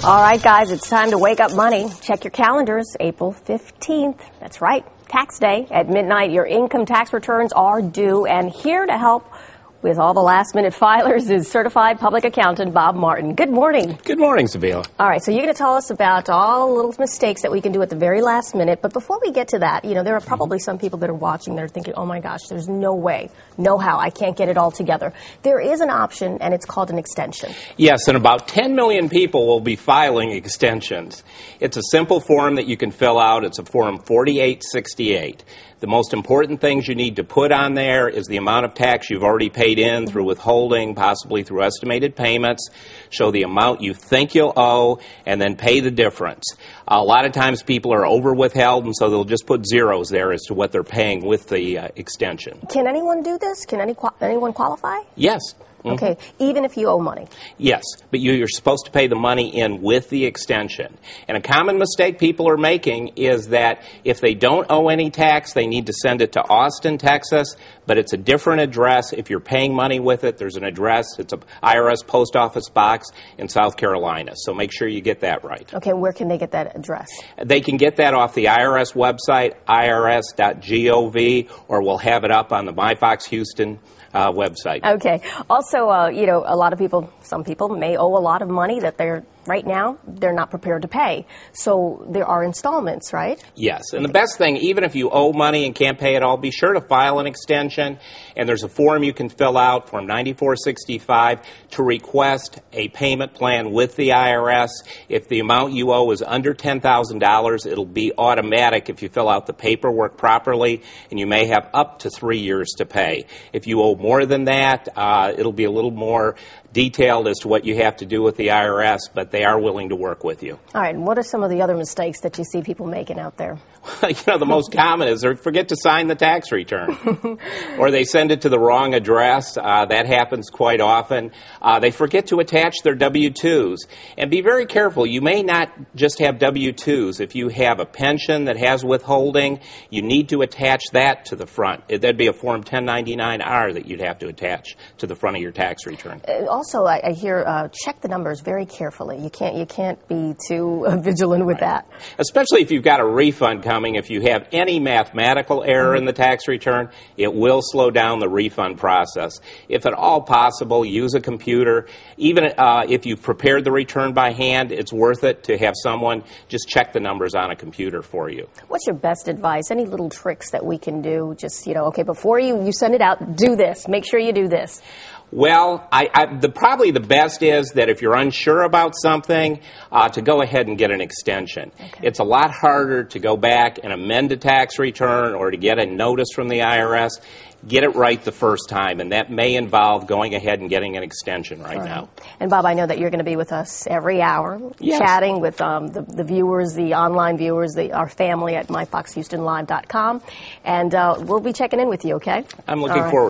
All right, guys, it's time to wake up money. Check your calendars, April 15th. That's right, tax day. At midnight, your income tax returns are due. And here to help with all the last-minute filers is certified public accountant Bob Martin. Good morning. Good morning, Sevilla. All right, so you're going to tell us about all the little mistakes that we can do at the very last minute. But before we get to that, you know, there are probably some people that are watching that are thinking, oh, my gosh, there's no way, no how, I can't get it all together. There is an option, and it's called an extension. Yes, and about 10 million people will be filing extensions. It's a simple form that you can fill out. It's a Form 4868. The most important things you need to put on there is the amount of tax you've already paid in through withholding, possibly through estimated payments. Show the amount you think you'll owe, and then pay the difference. A lot of times people are over withheld, and so they'll just put zeros there as to what they're paying with the extension. Can anyone do this? Can anyone qualify? Yes. Okay, even if you owe money? Yes, but you're supposed to pay the money in with the extension. And a common mistake people are making is that if they don't owe any tax, they need to send it to Austin, Texas, but it's a different address. If you're paying money with it, there's an address. It's an IRS post office box in South Carolina, so make sure you get that right. Okay, where can they get that address? They can get that off the IRS website, irs.gov, or we'll have it up on the MyFoxHouston website. Okay. Also, you know, a lot of people, some people may owe a lot of money that right now, they're not prepared to pay. So there are installments, right? Yes. And the best thing, even if you owe money and can't pay it all, be sure to file an extension. And there's a form you can fill out, Form 9465, to request a payment plan with the IRS. If the amount you owe is under $10,000, it'll be automatic if you fill out the paperwork properly, and you may have up to 3 years to pay. If you owe more than that, it'll be a little more detailed as to what you have to do with the IRS, but they are willing to work with you. All right, and what are some of the other mistakes that you see people making out there? You know, the most common is they forget to sign the tax return, or they send it to the wrong address. That happens quite often. They forget to attach their W-2s. And be very careful. You may not just have W-2s. If you have a pension that has withholding, you need to attach that to the front. That'd be a Form 1099-R that you'd have to attach to the front of your tax return. Also, I hear check the numbers very carefully. You can't be too vigilant with that. Especially if you've got a refund coming. If you have any mathematical error in the tax return, it will slow down the refund process. If at all possible, use a computer. Even if you've prepared the return by hand, it's worth it to have someone just check the numbers on a computer for you. What's your best advice? Any little tricks that we can do? Just, you know, okay, before you send it out, do this. Make sure you do this. Well, probably the best is that if you're unsure about something, to go ahead and get an extension. Okay. It's a lot harder to go back and amend a tax return or to get a notice from the IRS. Get it right the first time, and that may involve going ahead and getting an extension right now. And Bob, I know that you're going to be with us every hour, yes, chatting with the viewers, the online viewers, our family at MyFoxHoustonLive.com, and we'll be checking in with you, okay? I'm looking forward.